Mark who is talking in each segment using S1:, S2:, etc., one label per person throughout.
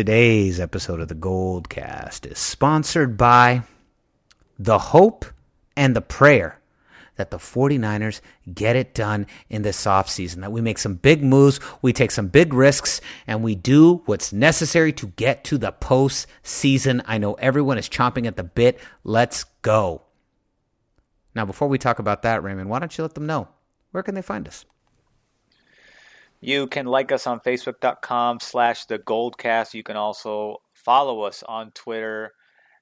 S1: Today's episode of the GoldCast is sponsored by the hope and the prayer that the 49ers get it done in this offseason, that we make some big moves, we take some big risks, and we do what's necessary to get to the postseason. I know everyone is chomping at the bit. Let's go. Now, before we talk about that, Raymond, why don't you let them know? Where can they find us?
S2: You can like us on Facebook.com/thegoldcast. You can also follow us on Twitter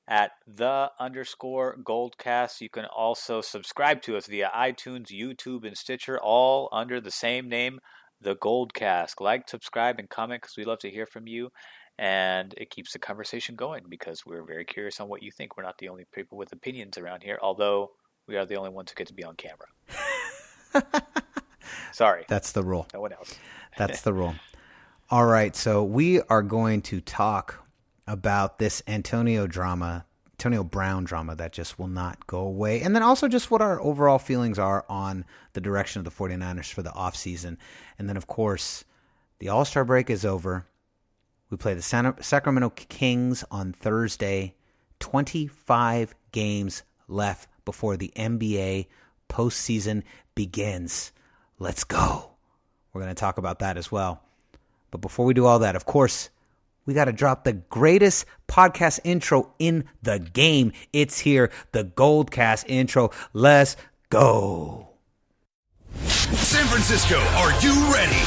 S2: at _Goldcast. You can also subscribe to us via iTunes, YouTube, and Stitcher, all under the same name, The Goldcast. Like, subscribe, and comment because we love to hear from you. And it keeps the conversation going because we're very curious on what you think. We're not the only people with opinions around here, although we are the only ones who get to be on camera. Sorry.
S1: That's the rule.
S2: No one else.
S1: That's the rule. All right, so we are going to talk about this Antonio Brown drama that just will not go away. And then also just what our overall feelings are on the direction of the 49ers for the offseason. And then, of course, the All-Star break is over. We play the Sacramento Kings on Thursday. 25 games left before the NBA postseason begins. Let's go. We're going to talk about that as well. But before we do all that, of course, we got to drop the greatest podcast intro in the game. It's here, the GoldCast intro. Let's go.
S3: San Francisco, are you ready?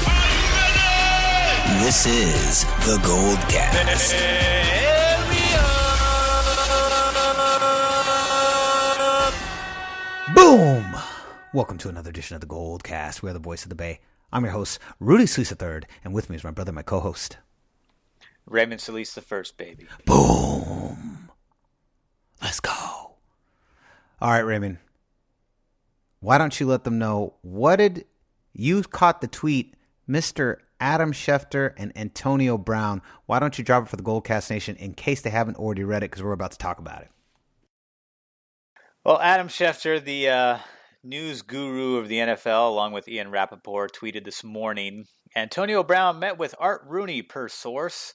S3: This is the GoldCast.
S1: Boom! Welcome to another edition of the GoldCast. We're the voice of the Bay. I'm your host, Rudy Solis III, and with me is my brother, my co-host,
S2: Raymond Solis the first, baby.
S1: Boom! Let's go. All right, Raymond. Why don't you let them know, you caught the tweet, Mr. Adam Schefter and Antonio Brown. Why don't you drop it for the GoldCast Nation in case they haven't already read it, because we're about to talk about it.
S2: Well, Adam Schefter, the news guru of the NFL, along with Ian Rappaport, tweeted this morning, Antonio Brown met with Art Rooney per source.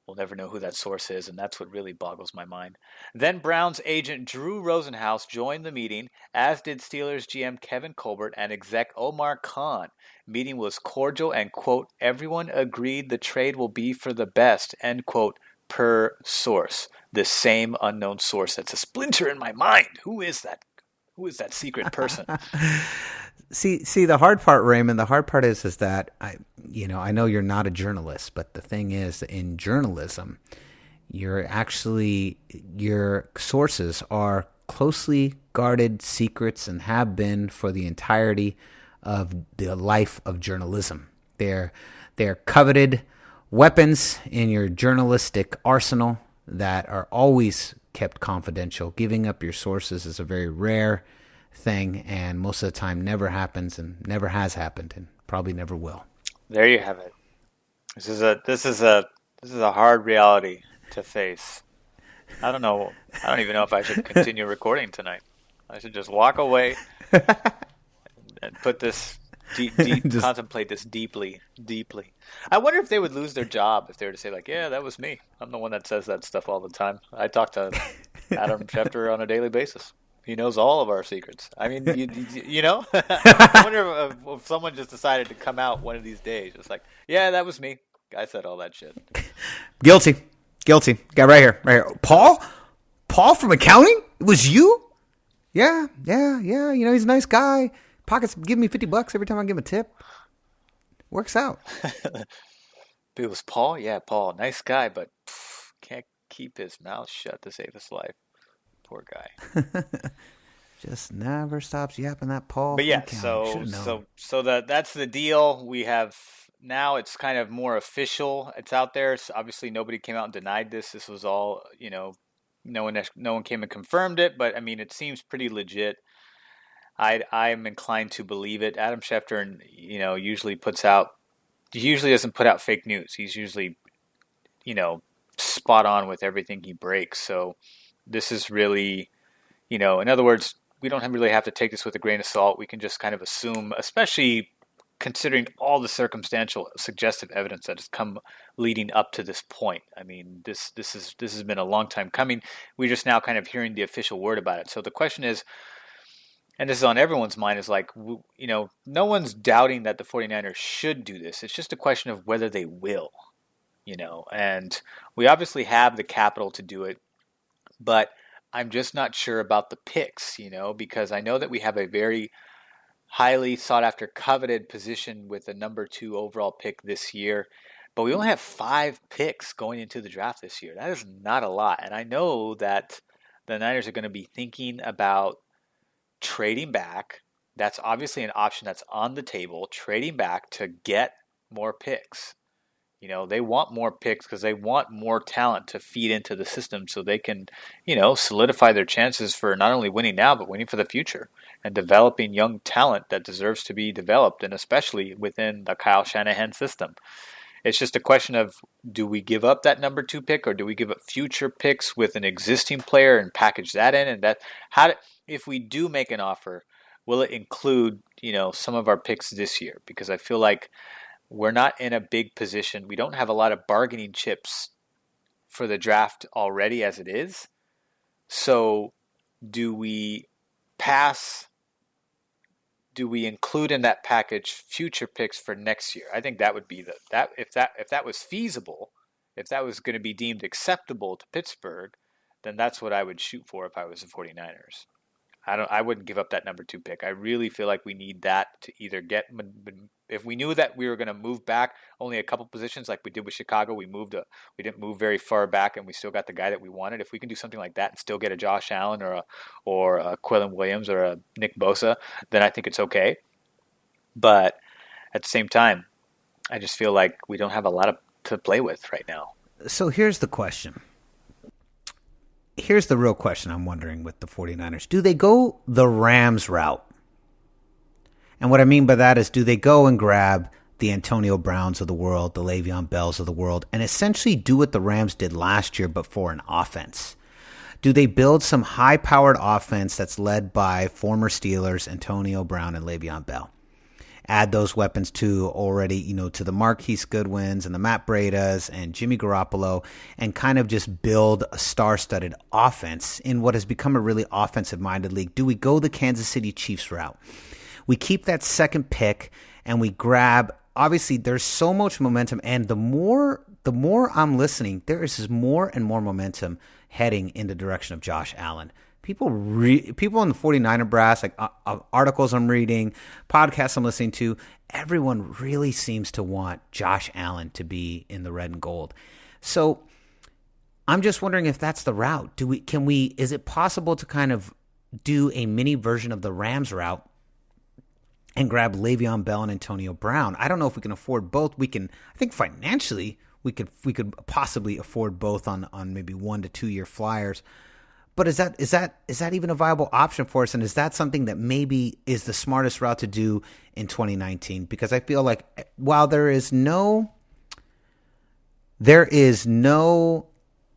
S2: We'll never know who that source is, and that's what really boggles my mind. Then Brown's agent Drew Rosenhaus joined the meeting, as did Steelers GM Kevin Colbert and exec Omar Khan. Meeting was cordial and, quote, everyone agreed the trade will be for the best, end quote, per source. The same unknown source that's a splinter in my mind. Who is that? Who is that secret person?
S1: See, the hard part, Raymond, the hard part is that I know you're not a journalist, but the thing is, in journalism, your sources are closely guarded secrets and have been for the entirety of the life of journalism. They're coveted weapons in your journalistic arsenal that are always kept confidential. Giving up your sources is a very rare thing, and most of the time never happens and never has happened and probably never will.
S2: There you have it. This is a hard reality to face. I don't even know if I should continue recording tonight. I should just walk away and put this contemplate this deeply. I wonder if they would lose their job if they were to say, like, yeah, that was me. I'm the one that says that stuff all the time. I talk to Adam Schefter on a daily basis. He knows all of our secrets. I mean, you know? I wonder if someone just decided to come out one of these days. It's like, yeah, that was me. I said all that shit.
S1: Guilty. Guy right here. Paul from accounting? It was you? Yeah. You know, he's a nice guy. Pockets give me $50 every time I give him a tip. Works out.
S2: It was Paul? Yeah, Paul. Nice guy, but can't keep his mouth shut to save his life. Poor guy.
S1: Just never stops yapping that Paul.
S2: But yeah, so that's the deal. We have now. It's kind of more official. It's out there. It's obviously nobody came out and denied this. This was all, no one came and confirmed it. But I mean, it seems pretty legit. I'm inclined to believe it. Adam Schefter, usually doesn't put out fake news. He's usually, spot on with everything he breaks. So this is really, in other words, we don't really have to take this with a grain of salt. We can just kind of assume, especially considering all the circumstantial suggestive evidence that has come leading up to this point. I mean, this has been a long time coming. We're just now kind of hearing the official word about it. So the question is, and this is on everyone's mind, is like, no one's doubting that the 49ers should do this. It's just a question of whether they will, and we obviously have the capital to do it, but I'm just not sure about the picks, because I know that we have a very highly sought after, coveted position with the number 2 overall pick this year, but we only have 5 picks going into the draft this year. That is not a lot. And I know that the Niners are going to be thinking about trading back. That's obviously an option that's on the table, trading back to get more picks. They want more picks because they want more talent to feed into the system so they can, solidify their chances for not only winning now, but winning for the future and developing young talent that deserves to be developed, and especially within the Kyle Shanahan system. It's just a question of, do we give up that number 2 pick, or do we give up future picks with an existing player and package that in? And if we do make an offer, will it include, some of our picks this year? Because I feel like we're not in a big position. We don't have a lot of bargaining chips for the draft already as it is. So do we pass? Do we include in that package future picks for next year? I think that would be if that was feasible, if that was going to be deemed acceptable to Pittsburgh, then that's what I would shoot for if I was the 49ers. I wouldn't give up that number 2 pick. I really feel like we need that to either get, if we knew that we were going to move back only a couple positions like we did with Chicago, we didn't move very far back and we still got the guy that we wanted. If we can do something like that and still get a Josh Allen or a Quillen Williams or a Nick Bosa, then I think it's okay. But at the same time, I just feel like we don't have a lot to play with right now.
S1: So here's the question. Here's the real question I'm wondering with the 49ers. Do they go the Rams route? And what I mean by that is, do they go and grab the Antonio Browns of the world, the Le'Veon Bells of the world, and essentially do what the Rams did last year but for an offense? Do they build some high-powered offense that's led by former Steelers, Antonio Brown and Le'Veon Bell? Add those weapons to already, to the Marquise Goodwins and the Matt Breidas and Jimmy Garoppolo, and kind of just build a star-studded offense in what has become a really offensive-minded league. Do we go the Kansas City Chiefs route? We keep that second pick and we grab, obviously there's so much momentum, and the more I'm listening, there is more and more momentum heading in the direction of Josh Allen. People in the 49er brass, like articles I'm reading, podcasts I'm listening to, everyone really seems to want Josh Allen to be in the red and gold. So I'm just wondering if that's the route. Is it possible to kind of do a mini version of the Rams route and grab Le'Veon Bell and Antonio Brown? I don't know if we can afford both. I think financially we could possibly afford both on maybe 1 to 2 year flyers. But is that even a viable option for us? And is that something that maybe is the smartest route to do in 2019? Because I feel like while there is no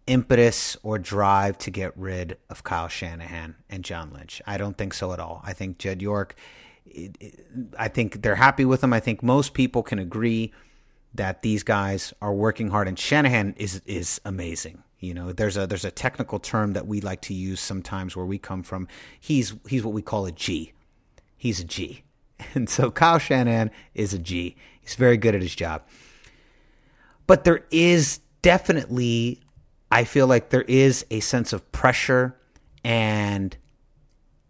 S1: impetus or drive to get rid of Kyle Shanahan and John Lynch. I don't think so at all. I think Jed York, I think they're happy with him. I think most people can agree that these guys are working hard, and Shanahan is amazing. There's a technical term that we like to use sometimes where we come from. He's what we call a G. He's a G. And so Kyle Shanahan is a G. He's very good at his job. But there is definitely, I feel like there is a sense of pressure and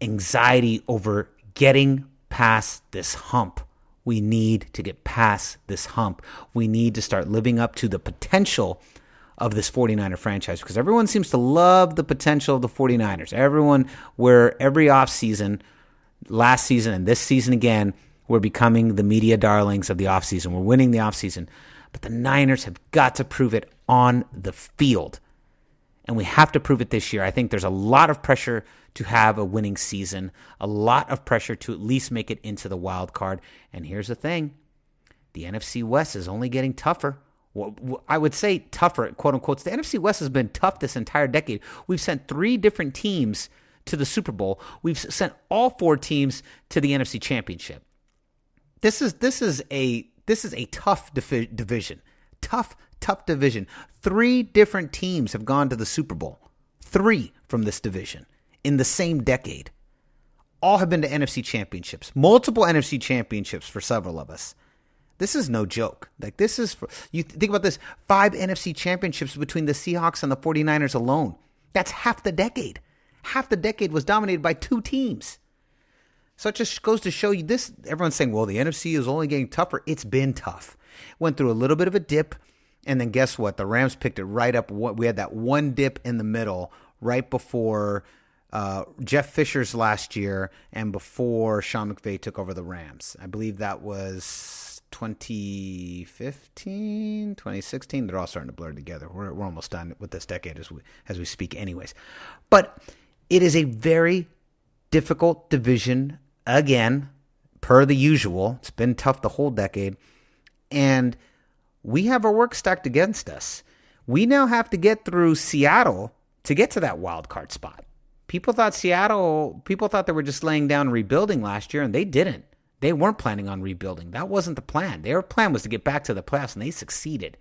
S1: anxiety over getting past this hump. We need to get past this hump. We need to start living up to the potential of this 49er franchise, because everyone seems to love the potential of the 49ers. Everyone, where every offseason, last season and this season again, we're becoming the media darlings of the offseason. We're winning the offseason. But the Niners have got to prove it on the field. And we have to prove it this year. I think there's a lot of pressure to have a winning season, a lot of pressure to at least make it into the wild card. And here's the thing. The NFC West is only getting tougher. Well, I would say tougher, quote unquote. The NFC West has been tough this entire decade. We've sent 3 different teams to the Super Bowl. We've sent all 4 teams to the NFC Championship. This is a tough division. Tough division. 3 different teams have gone to the Super Bowl. 3 from this division in the same decade. All have been to NFC championships. Multiple NFC championships for several of us. This is no joke. You think about this, 5 NFC championships between the Seahawks and the 49ers alone. That's half the decade. Half the decade was dominated by 2 teams. So it just goes to show you this. Everyone's saying, well, the NFC is only getting tougher. It's been tough. Went through a little bit of a dip, and then guess what? The Rams picked it right up. We had that one dip in the middle right before Jeff Fisher's last year and before Sean McVay took over the Rams. I believe that was 2015, 2016. They're all starting to blur together. We're almost done with this decade as we speak anyways. But it is a very difficult division. Again, per the usual, it's been tough the whole decade, and we have our work stacked against us. We now have to get through Seattle to get to that wild card spot. People thought they were just laying down and rebuilding last year, and they didn't. They weren't planning on rebuilding. That wasn't the plan. Their plan was to get back to the playoffs, and they succeeded.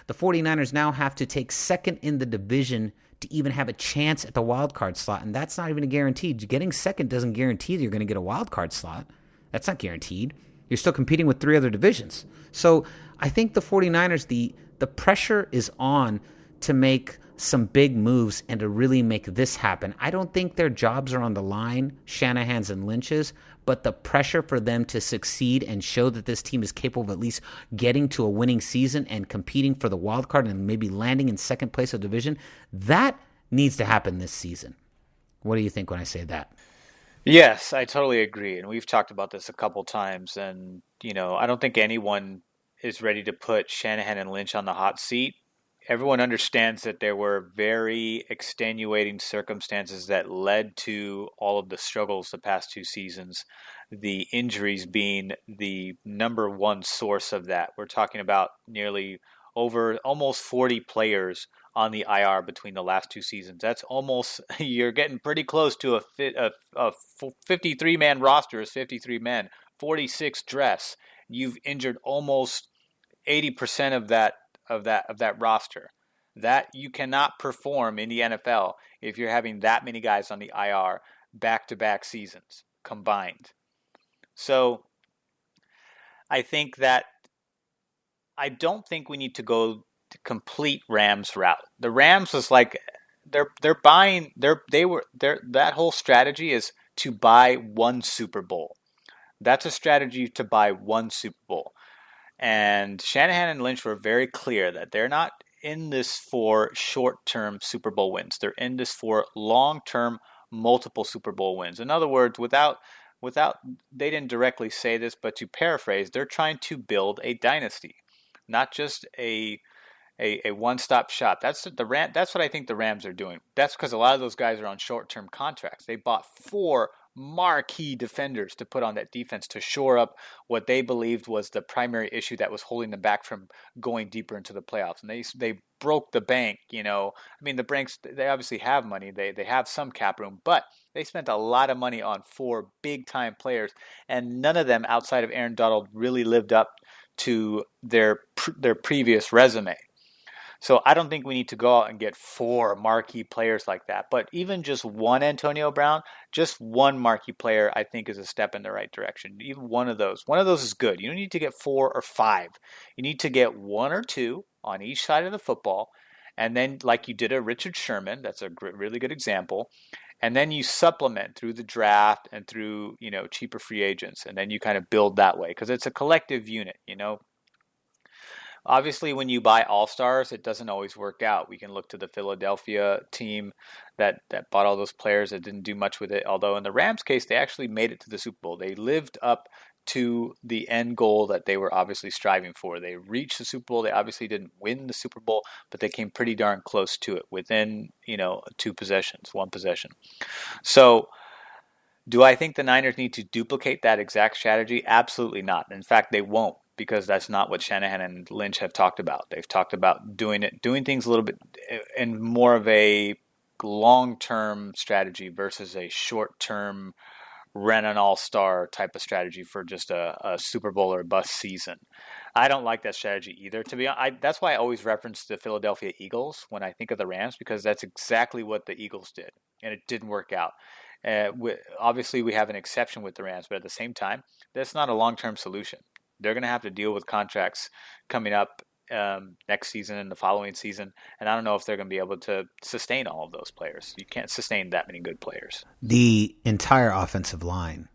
S1: The 49ers now have to take second in the division to even have a chance at the wild card slot, and that's not even a guarantee. Getting second doesn't guarantee that you're going to get a wild card slot. That's not guaranteed. You're still competing with 3 other divisions. So I think the 49ers, the pressure is on to make some big moves and to really make this happen. I don't think their jobs are on the line, Shanahan's and Lynch's, but the pressure for them to succeed and show that this team is capable of at least getting to a winning season and competing for the wild card and maybe landing in second place of division, that needs to happen this season. What do you think when I say that?
S2: Yes, I totally agree. And we've talked about this a couple times. And, I don't think anyone is ready to put Shanahan and Lynch on the hot seat. Everyone understands that there were very extenuating circumstances that led to all of the struggles the past 2 seasons, the injuries being the number one source of that. We're talking about nearly almost 40 players on the IR between the last 2 seasons. That's almost, you're getting pretty close to a 53-man roster is 53 men, 46 dress. You've injured almost 80% of that roster. That you cannot perform in the NFL if you're having that many guys on the IR back-to-back seasons combined. So I don't think we need to go the complete Rams route. The Rams was like that whole strategy is to buy 1 Super Bowl. That's a strategy to buy 1 Super Bowl. And Shanahan and Lynch were very clear that they're not in this for short-term Super Bowl wins. They're in this for long-term multiple Super Bowl wins. In other words, without they didn't directly say this, but to paraphrase, they're trying to build a dynasty, not just a one-stop shop. That's what I think the Rams are doing. That's because a lot of those guys are on short-term contracts. They bought 4 marquee defenders to put on that defense to shore up what they believed was the primary issue that was holding them back from going deeper into the playoffs. And they broke the bank, I mean, the Brinks, they obviously have money. They have some cap room, but they spent a lot of money on 4 big-time players, and none of them outside of Aaron Donald really lived up to their previous resume. So I don't think we need to go out and get 4 marquee players like that. But even just 1 Antonio Brown, just 1 marquee player, I think is a step in the right direction. Even one of those is good. You don't need to get 4 or 5. You need to get 1 or 2 on each side of the football. And then like you did a Richard Sherman, that's a really good example. And then you supplement through the draft and through, cheaper free agents. And then you kind of build that way because it's a collective unit, Obviously, when you buy all-stars, it doesn't always work out. We can look to the Philadelphia team that bought all those players that didn't do much with it. Although in the Rams case, they actually made it to the Super Bowl. They lived up to the end goal that they were obviously striving for. They reached the Super Bowl. They obviously didn't win the Super Bowl, but they came pretty darn close to it within, 1 possession. So do I think the Niners need to duplicate that exact strategy? Absolutely not. In fact, they won't. Because that's not what Shanahan and Lynch have talked about. They've talked about doing things a little bit in more of a long-term strategy versus a short-term rent an all-star type of strategy for just a Super Bowl or bust season. I don't like that strategy either. To be honest, that's why I always reference the Philadelphia Eagles when I think of the Rams, because that's exactly what the Eagles did, and it didn't work out. Obviously, we have an exception with the Rams, but at the same time, that's not a long-term solution. They're going to have to deal with contracts coming up next season and the following season, and I don't know if they're going to be able to sustain all of those players. You can't sustain that many good players.
S1: The entire offensive line,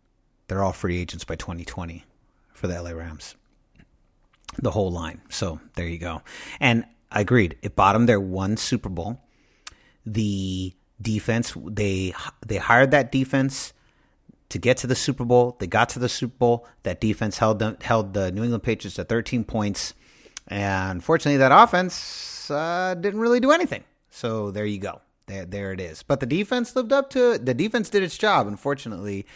S1: they're all free agents by 2020 for the LA Rams. The whole line. So there you go. And I agreed. It bottomed their one Super Bowl. The defense, they hired that defense to get to the Super Bowl. They got to the Super Bowl. That defense held the New England Patriots to 13 points. And unfortunately, that offense didn't really do anything. So there you go. There it is. But the defense lived up to it. The defense did its job. Unfortunately,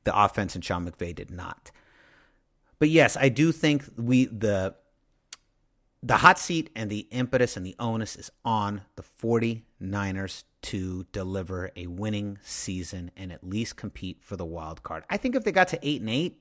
S1: the offense and Sean McVay did not. But yes, I do think the hot seat and the impetus and the onus is on the 49ers to deliver a winning season and at least compete for the wild card. I think if they got to 8-8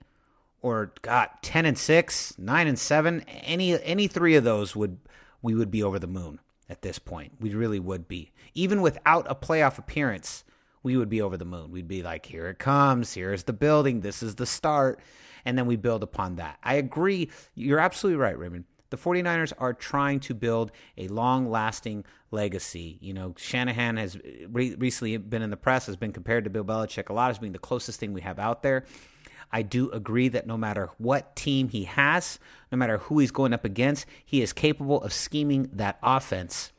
S1: or got 10-6, 9-7, any three of those we would be over the moon at this point. We really would be. Even without a playoff appearance, we would be over the moon. We'd be like, here it comes, here's the building, this is the start. And then we build upon that. I agree. You're absolutely right, Raymond. The 49ers are trying to build a long-lasting legacy. You know, Shanahan has recently been in the press, has been compared to Bill Belichick a lot as being the closest thing we have out there. I do agree that no matter what team he has, no matter who he's going up against, he is capable of scheming that offense.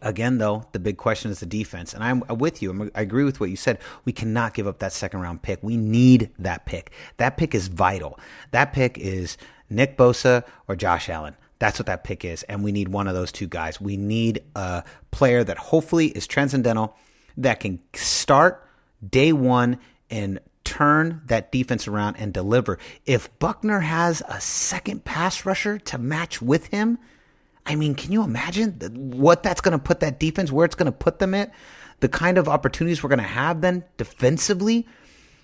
S1: Again, though, the big question is the defense. And I'm with you. I agree with what you said. We cannot give up that second-round pick. We need that pick. That pick is vital. That pick is Nick Bosa or Josh Allen. That's what that pick is. And we need one of those two guys. We need a player that hopefully is transcendental, that can start day one and turn that defense around and deliver. If Buckner has a second pass rusher to match with him, I mean, can you imagine what that's going to put that defense, where it's going to put them at? The kind of opportunities we're going to have then defensively,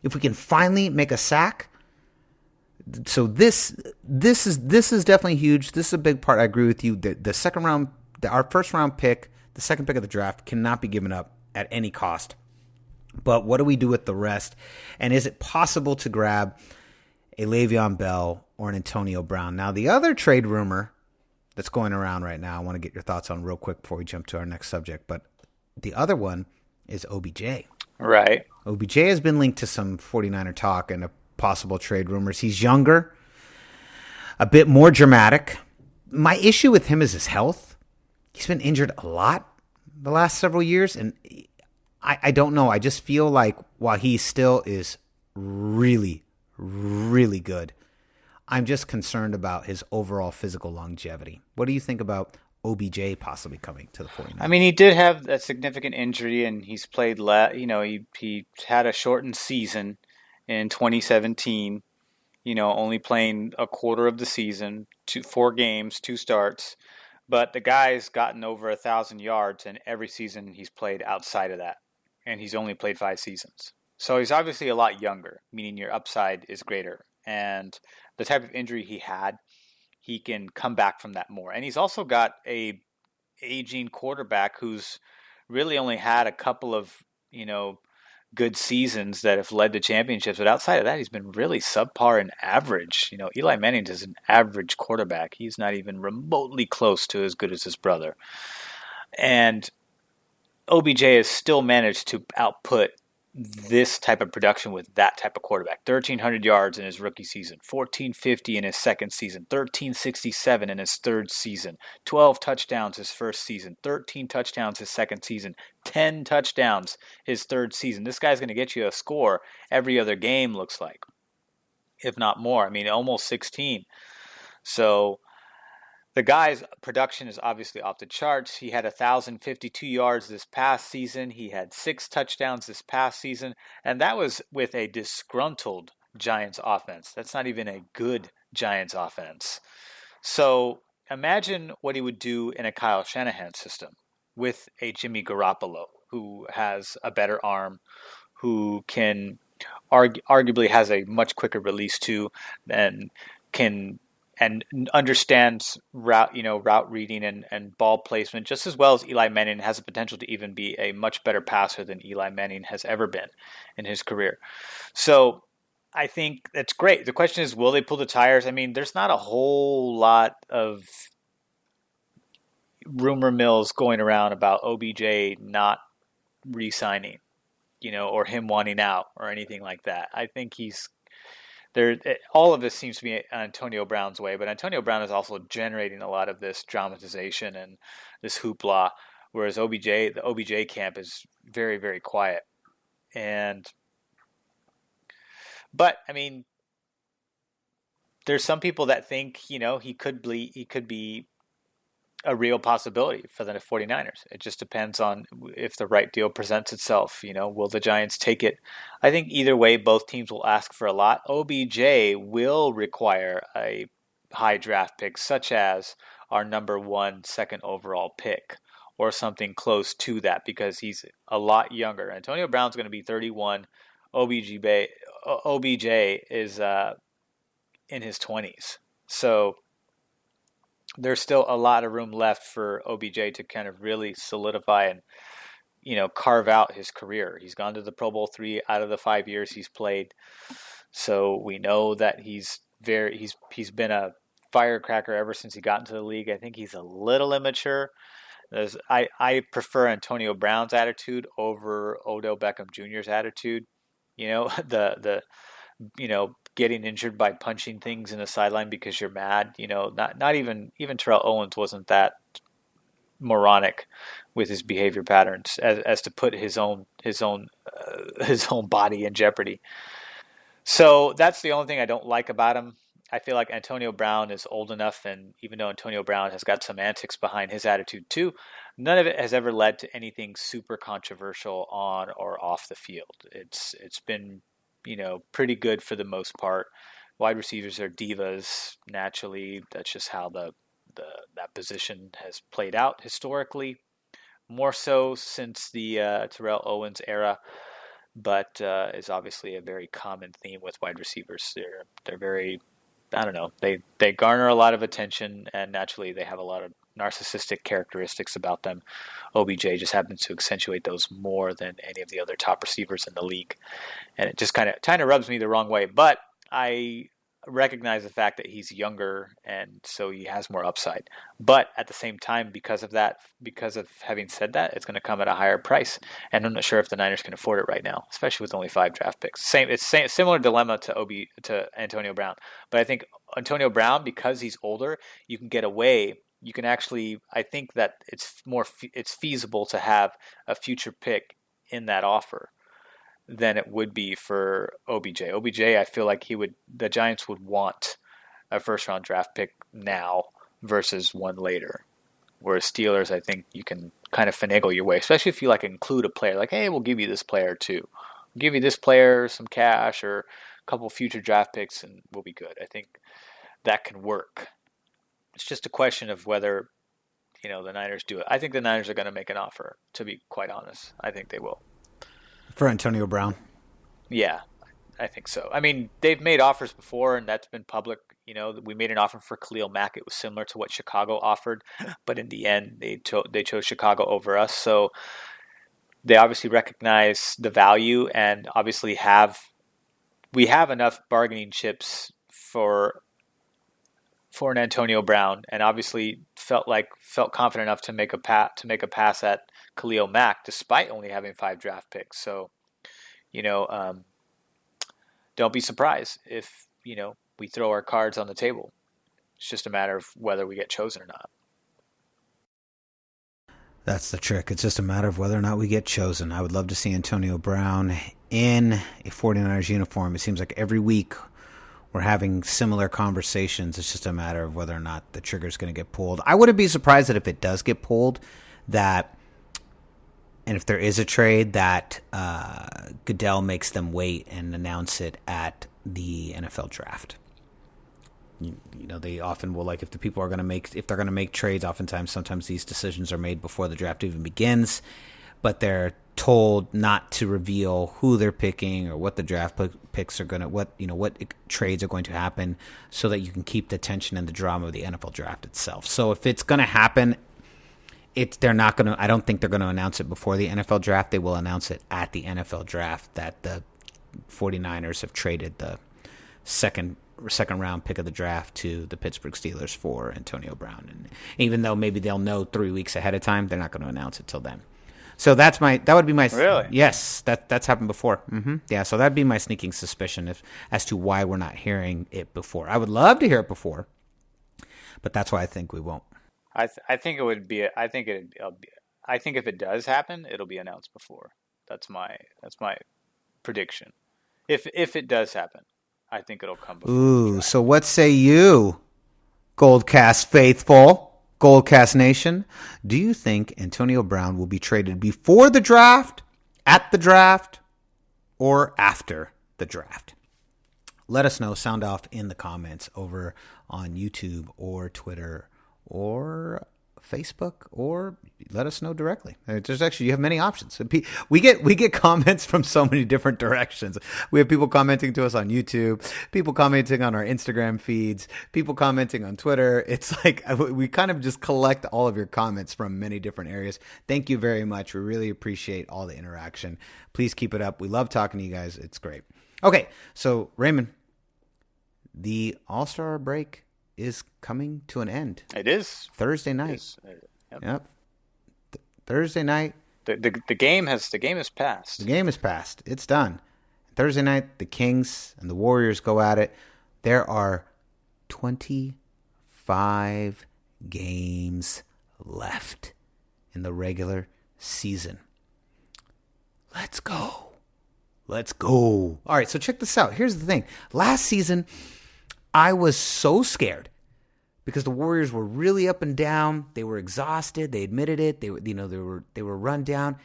S1: if we can finally make a sack. So this is definitely huge. This is a big part. I agree with you. The second round, our first round pick, the second pick of the draft cannot be given up at any cost. But what do we do with the rest? And is it possible to grab a Le'Veon Bell or an Antonio Brown? Now, the other trade rumor that's going around right now, I want to get your thoughts on real quick before we jump to our next subject. But the other one is OBJ.
S2: Right.
S1: OBJ has been linked to some 49er talk and possible trade rumors. He's younger, a bit more dramatic. My issue with him is his health. He's been injured a lot the last several years, and I don't know. I just feel like while he still is really, really good, I'm just concerned about his overall physical longevity. What do you think about OBJ possibly coming to the 49ers?
S2: I mean, he did have a significant injury, and he's played. He had a shortened season in 2017. Only playing a quarter of the season, 4 games, 2 starts. But the guy's gotten over 1,000 yards in every season he's played outside of that, and he's only played 5 seasons. So he's obviously a lot younger, meaning your upside is greater. And the type of injury he had, he can come back from that more. And he's also got a aging quarterback who's really only had a couple of, good seasons that have led to championships. But outside of that, he's been really subpar and average. Eli Manning is an average quarterback. He's not even remotely close to as good as his brother. And OBJ has still managed to output this type of production with that type of quarterback. 1,300 yards in his rookie season, 1,450 in his second season, 1,367 in his third season, 12 touchdowns his first season, 13 touchdowns his second season, 10 touchdowns his third season. This guy's going to get you a score every other game, looks like, if not more. I mean, almost 16. So the guy's production is obviously off the charts. He had 1,052 yards this past season. He had 6 touchdowns this past season. And that was with a disgruntled Giants offense. That's not even a good Giants offense. So imagine what he would do in a Kyle Shanahan system with a Jimmy Garoppolo, who has a better arm, who can arguably has a much quicker release too, and can and understands route reading and ball placement just as well as Eli Manning, has the potential to even be a much better passer than Eli Manning has ever been in his career. So I think that's great. The question is, will they pull the tires? I mean, there's not a whole lot of rumor mills going around about OBJ not re-signing, or him wanting out or anything like that. I think he's there. All of this seems to be Antonio Brown's way, but Antonio Brown is also generating a lot of this dramatization and this hoopla, whereas the OBJ camp is very, very quiet. But I mean, there's some people that think, he could be a real possibility for the 49ers. It just depends on if the right deal presents itself. Will the Giants take it? I think either way, both teams will ask for a lot. OBJ will require a high draft pick, such as our number 1 second overall pick or something close to that, because he's a lot younger. Antonio Brown's going to be 31. OBJ is in his 20s. So there's still a lot of room left for OBJ to kind of really solidify and, carve out his career. He's gone to the Pro Bowl 3 out of the 5 years he's played. So we know that he's been a firecracker ever since he got into the league. I think he's a little immature. I prefer Antonio Brown's attitude over Odell Beckham Jr.'s attitude. The getting injured by punching things in the sideline because you're mad. Not even Terrell Owens wasn't that moronic with his behavior patterns as to put his own body in jeopardy. So that's the only thing I don't like about him. I feel like Antonio Brown is old enough, and even though Antonio Brown has got some antics behind his attitude too, none of it has ever led to anything super controversial on or off the field. It's been pretty good for the most part. Wide receivers are divas naturally. That's just how that position has played out historically. More so since the Terrell Owens era, but is obviously a very common theme with wide receivers. They're very, I don't know, they garner a lot of attention, and naturally they have a lot of narcissistic characteristics about them. OBJ just happens to accentuate those more than any of the other top receivers in the league. And it just kind of rubs me the wrong way. But I recognize the fact that he's younger, and so he has more upside. But at the same time, because of having said that, it's going to come at a higher price. And I'm not sure if the Niners can afford it right now, especially with only 5 draft picks. Similar dilemma to Antonio Brown. But I think Antonio Brown, because he's older, you can get away. You can actually, I think that it's feasible to have a future pick in that offer than it would be for OBJ. OBJ, I feel like the Giants would want a first round draft pick now versus one later. Whereas Steelers, I think you can kind of finagle your way, especially if you include a player like, hey, we'll give you this player too. We'll give you this player, some cash, or a couple future draft picks, and we'll be good. I think that can work. It's just a question of whether, the Niners do it. I think the Niners are going to make an offer, to be quite honest. I think they will.
S1: For Antonio Brown?
S2: Yeah, I think so. I mean, they've made offers before, and that's been public. We made an offer for Khalil Mack. It was similar to what Chicago offered, but in the end, they chose Chicago over us. So they obviously recognize the value, and obviously we have enough bargaining chips for an Antonio Brown, and obviously felt confident enough to make a pass at Khalil Mack, despite only having 5 draft picks. So, don't be surprised if we throw our cards on the table. It's just a matter of whether we get chosen or not.
S1: That's the trick. It's just a matter of whether or not we get chosen. I would love to see Antonio Brown in a 49ers uniform. It seems like every week we're having similar conversations. It's just a matter of whether or not the trigger's going to get pulled. I wouldn't be surprised that if it does get pulled, and if there is a trade, that Goodell makes them wait and announce it at the NFL draft. They often will, if the people are going to if they're going to make trades, sometimes these decisions are made before the draft even begins. but they're told not to reveal who they're picking or what the draft picks are going to, what trades are going to happen, so that you can keep the tension and the drama of the NFL draft itself. So if it's going to happen, they're not going to, I don't think they're going to announce it before the NFL draft. They will announce it at the NFL draft that the 49ers have traded the second round pick of the draft to the Pittsburgh Steelers for Antonio Brown. And even though maybe they'll know 3 weeks ahead of time, they're not going to announce it till then. So that would be my
S2: Really?
S1: Yes, that's happened before. Yeah, so that'd be my sneaking suspicion as to why we're not hearing it before. I would love to hear it before, but that's why I think we won't.
S2: I think it would be. I think if it does happen, it'll be announced before. That's my prediction. If it does happen, I think it'll come before.
S1: Ooh, so what say you, GoldCast faithful? GoldCast Nation, do you think Antonio Brown will be traded before the draft, at the draft, or after the draft? Let us know. Sound off in the comments over on YouTube or Twitter or Facebook, or let us know directly. There's actually, you have many options. We get comments from so many different directions. We have people commenting to us on YouTube, people commenting on our Instagram feeds, people commenting on Twitter. It's like we kind of just collect all of your comments from many different areas. Thank you very much. We really appreciate all the interaction. Please keep it up. We love talking to you guys. It's great. Okay, so Raymond, the All-Star break is coming to an end.
S2: It is
S1: Thursday night.
S2: It is.
S1: Yep. Thursday night.
S2: The game has passed.
S1: The game is passed. It's done. Thursday night, the Kings and the Warriors go at it. There are 25 games left in the regular season. Let's go. Let's go. All right, so check this out. Here's the thing. Last season, I was so scared because the Warriors were really up and down. They were exhausted. They admitted it. They were run down.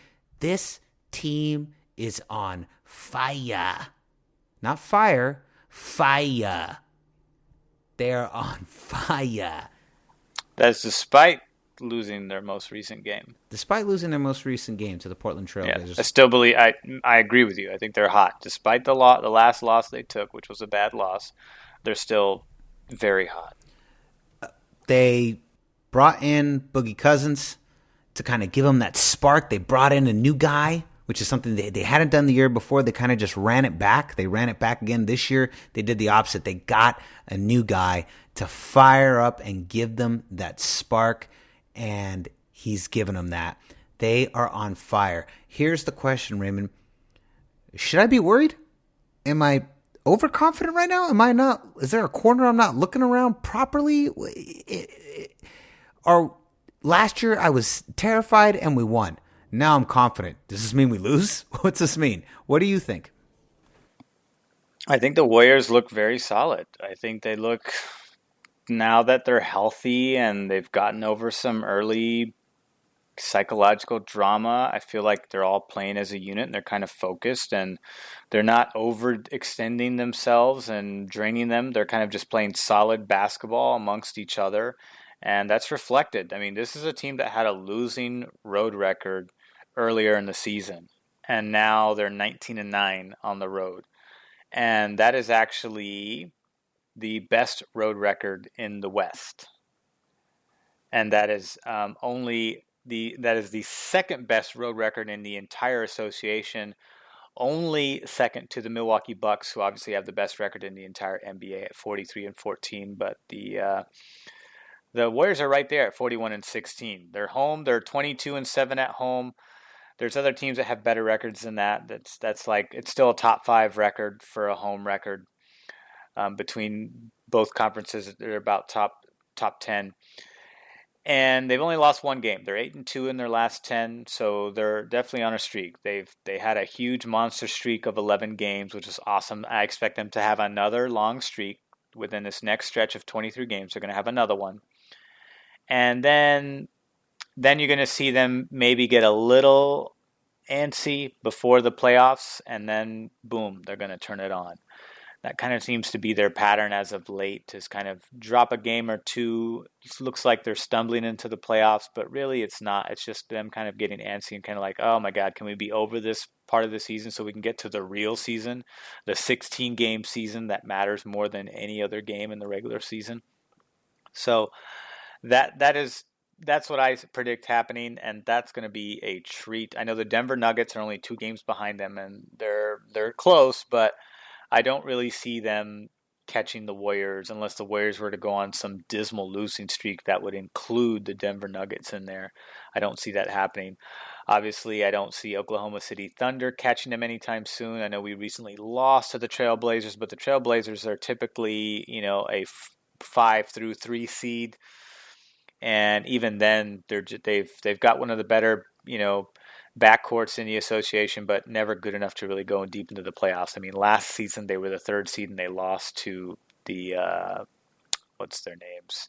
S1: This team is on fire. Not fire, fire. They are on fire.
S2: That's despite losing their most recent game.
S1: Despite losing their most recent game to the Portland Trailblazers.
S2: Yeah, I still believe. I agree with you. I think they're hot, despite the last loss they took, which was a bad loss. They're still very hot.
S1: They brought in Boogie Cousins to kind of give them that spark. They brought in a new guy, which is something they hadn't done the year before. They kind of just ran it back. They ran it back again this year. They did the opposite. They got a new guy to fire up and give them that spark, and he's given them that. They are on fire. Here's the question, Raymond. Should I be worried? Am I overconfident right now? Am I not? Is there a corner I'm not looking around properly? Or last year I was terrified and we won. Now I'm confident. Does this mean we lose? What's this mean? What do you think?
S2: I think the Warriors look very solid. I think they look, now that they're healthy and they've gotten over some early psychological drama, I feel like they're all playing as a unit and they're kind of focused and they're not overextending themselves and draining them. They're kind of just playing solid basketball amongst each other, and that's reflected. I mean, this is a team that had a losing road record earlier in the season, and now they're 19-9 on the road, and that is actually the best road record in the West, and that is that is the second best road record in the entire association, only second to the Milwaukee Bucks, who obviously have the best record in the entire NBA at 43-14. But the Warriors are right there at 41-16. They're home. They're 22-7 at home. There's other teams that have better records than that. That's like, it's still a top 5 record for a home record between both conferences. They're about top 10. And they've only lost one game. They're 8-2 in their last 10, so they're definitely on a streak. They had a huge monster streak of 11 games, which is awesome. I expect them to have another long streak within this next stretch of 23 games. They're going to have another one. And then you're going to see them maybe get a little antsy before the playoffs, and then boom, they're going to turn it on. That kind of seems to be their pattern as of late, is kind of drop a game or two. It looks like they're stumbling into the playoffs, but really it's not. It's just them kind of getting antsy and kind of like, oh my God, can we be over this part of the season so we can get to the real season, the 16-game season that matters more than any other game in the regular season. So that's what I predict happening, and that's going to be a treat. I know the Denver Nuggets are only 2 games behind them, and they're close, but I don't really see them catching the Warriors unless the Warriors were to go on some dismal losing streak that would include the Denver Nuggets in there. I don't see that happening. Obviously, I don't see Oklahoma City Thunder catching them anytime soon. I know we recently lost to the Trailblazers, but the Trailblazers are typically, a 5 through 3 seed, and even then they've got one of the better, backcourts in the association, but never good enough to really go deep into the playoffs. I mean, last season they were the 3rd seed and they lost to the what's their names,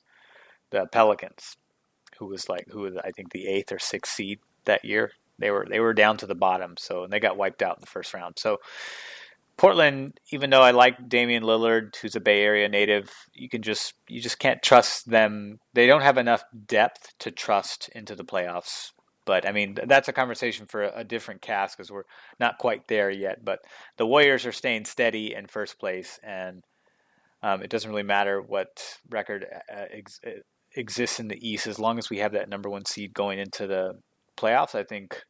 S2: the Pelicans, who was I think the 8th or 6th seed that year. They were down to the bottom, and they got wiped out in the first round. So Portland, even though I like Damian Lillard, who's a Bay Area native, you just can't trust them. They don't have enough depth to trust into the playoffs. But, I mean, that's a conversation for a different cast because we're not quite there yet. But the Warriors are staying steady in first place, and it doesn't really matter what record exists in the East. As long as we have that number 1 seed going into the playoffs, I think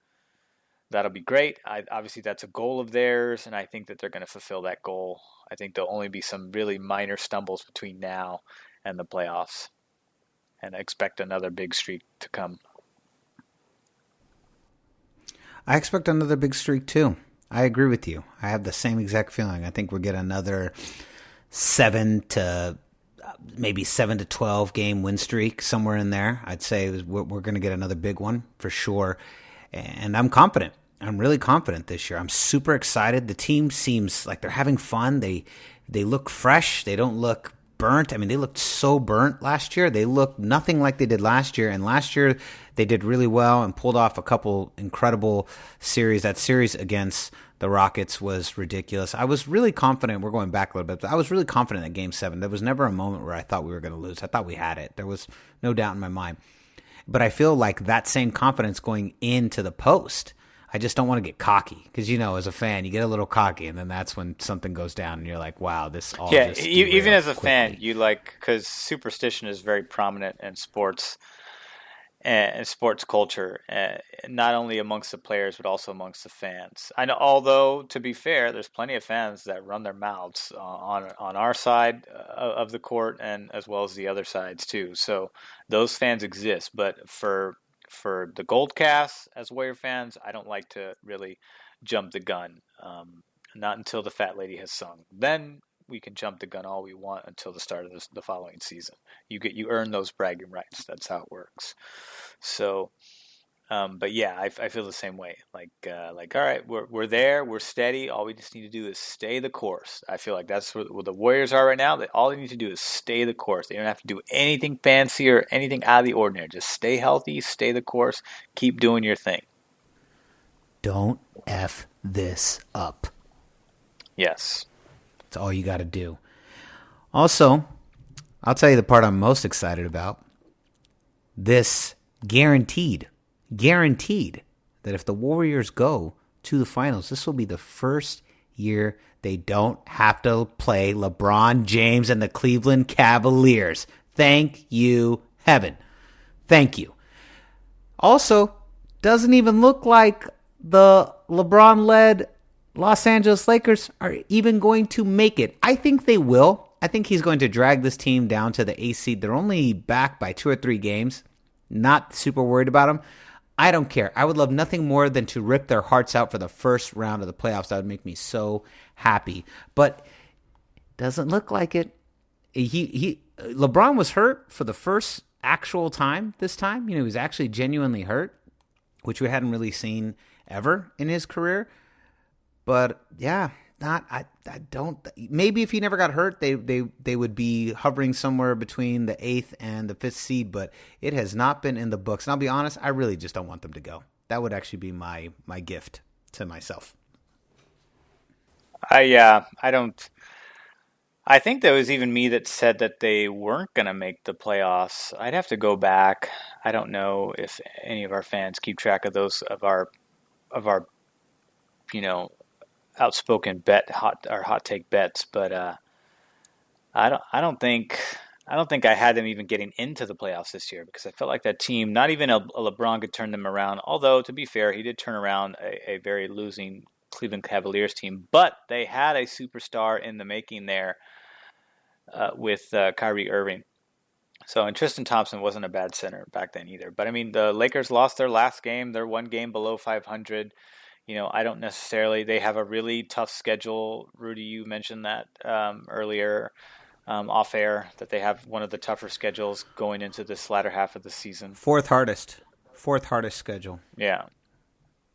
S2: that'll be great. Obviously, that's a goal of theirs, and I think that they're going to fulfill that goal. I think there'll only be some really minor stumbles between now and the playoffs, and I expect another big streak to come.
S1: I expect another big streak too. I agree with you. I have the same exact feeling. I think we'll get another 7 to 12 game win streak, somewhere in there. I'd say we're going to get another big one for sure. And I'm confident. I'm really confident this year. I'm super excited. The team seems like they're having fun. They look fresh. They don't look burnt. I mean, they looked so burnt last year. They looked nothing like they did last year. And last year they did really well and pulled off a couple incredible series. That series against the Rockets was ridiculous. I was really confident. We're going back a little bit, but I was really confident in Game 7. There was never a moment where I thought we were going to lose. I thought we had it. There was no doubt in my mind. But I feel like that same confidence going into the post. I just don't want to get cocky because, as a fan, you get a little cocky, and then that's when something goes down, and you're like, wow, this all just
S2: even as a
S1: quickly.
S2: fan, because superstition is very prominent in sports and sports culture, not only amongst the players but also amongst the fans. I know, although to be fair, there's plenty of fans that run their mouths on our side of the court and as well as the other sides too. So those fans exist, but for the GoldCast as Warrior fans, I don't like to really jump the gun. Not until the fat lady has sung. Then we can jump the gun all we want until the start of the following season. You earn those bragging rights. That's how it works. So, but yeah, I feel the same way. Like all right, we're there, we're steady. All we just need to do is stay the course. I feel like that's where the Warriors are right now. All they need to do is stay the course. They don't have to do anything fancy or anything out of the ordinary. Just stay healthy, stay the course, keep doing your thing.
S1: Don't F this up.
S2: Yes.
S1: That's all you got to do. Also, I'll tell you the part I'm most excited about. This guaranteed that if the Warriors go to the finals, this will be the first year they don't have to play LeBron James and the Cleveland Cavaliers. Thank you, heaven. Thank you. Also, doesn't even look like the LeBron-led Los Angeles Lakers are even going to make it. I think they will. I think he's going to drag this team down to the 8th seed. They're only back by 2 or 3 games. Not super worried about them. I don't care. I would love nothing more than to rip their hearts out for the first round of the playoffs. That would make me so happy. But doesn't look like it. LeBron was hurt for the first actual time this time. He was actually genuinely hurt, which we hadn't really seen ever in his career. But yeah, I don't. Maybe if he never got hurt, they would be hovering somewhere between the 8th and the 5th seed. But it has not been in the books. And I'll be honest, I really just don't want them to go. That would actually be my gift to myself.
S2: I don't. I think there was even me that said that they weren't going to make the playoffs. I'd have to go back. I don't know if any of our fans keep track of those of our you know outspoken hot take bets, but I don't think I had them even getting into the playoffs this year because I felt like that team, not even a LeBron could turn them around. Although to be fair, he did turn around a very losing Cleveland Cavaliers team, but they had a superstar in the making there with Kyrie Irving. So, and Tristan Thompson wasn't a bad center back then either. But I mean, the Lakers lost their last game. They're one game below 500. I don't necessarily. They have a really tough schedule. Rudy, you mentioned that earlier off air, that they have one of the tougher schedules going into this latter half of the season.
S1: Fourth hardest schedule.
S2: Yeah,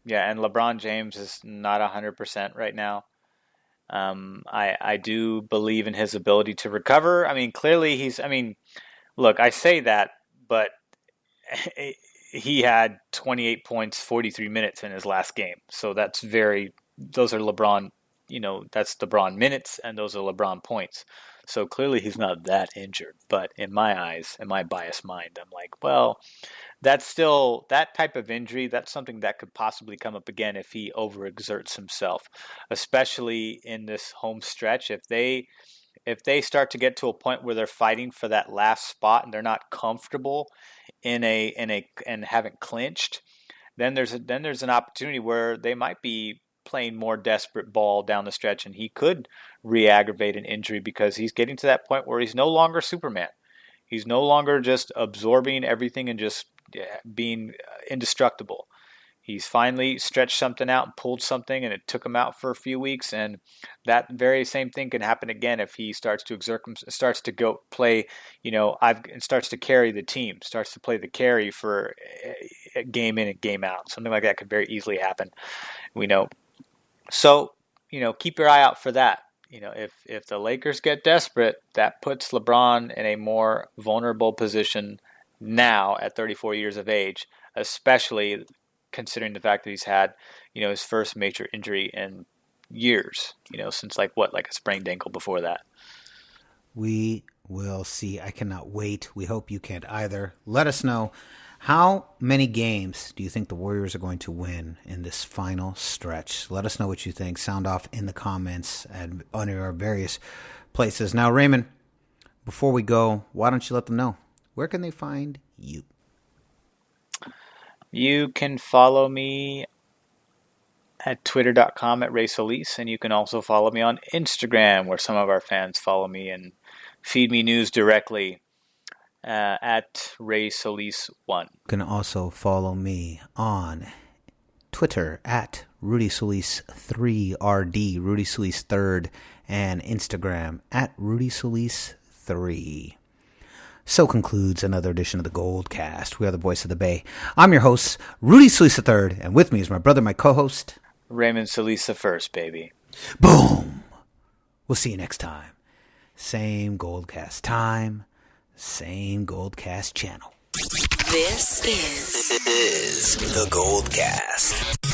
S2: and LeBron James is not 100% right now. I do believe in his ability to recover. I mean, clearly look, I say that, but he had 28 points, 43 minutes in his last game. So those are LeBron, that's LeBron minutes and those are LeBron points. So clearly he's not that injured. But in my eyes, in my biased mind, I'm like, well, that's still that type of injury. That's something that could possibly come up again if he overexerts himself, especially in this home stretch. If they start to get to a point where they're fighting for that last spot and they're not comfortable and haven't clinched, then there's an opportunity where they might be playing more desperate ball down the stretch, and he could re-aggravate an injury because he's getting to that point where he's no longer Superman. He's no longer just absorbing everything and just being indestructible. He's finally stretched something out and pulled something, and it took him out for a few weeks. And that very same thing can happen again if he starts to exert, starts to go play, and starts to carry the team, starts to play the carry for a game in and game out. Something like that could very easily happen. We know. So, keep your eye out for that. If the Lakers get desperate, that puts LeBron in a more vulnerable position now at 34 years of age, especially considering the fact that he's had, his first major injury in years, since like a sprained ankle before that.
S1: We will see. I cannot wait. We hope you can't either. Let us know, how many games do you think the Warriors are going to win in this final stretch? Let us know what you think. Sound off in the comments and under our various places. Now, Raymond, before we go, why don't you let them know, where can they find you?
S2: You can follow me at twitter.com at Ray Solis, and you can also follow me on Instagram, where some of our fans follow me and feed me news directly, at Ray Solis1.
S1: You can also follow me on Twitter at Rudy Solis 3RD, Rudy Solis 3rd, and Instagram at Rudy Solis 3. So concludes another edition of the GoldCast. We are the voice of the Bay. I'm your host, Rudy Solis III, and with me is my brother, my co-host,
S2: Raymond Solis first, baby.
S1: Boom! We'll see you next time. Same GoldCast time, same GoldCast channel.
S4: This is
S3: the GoldCast.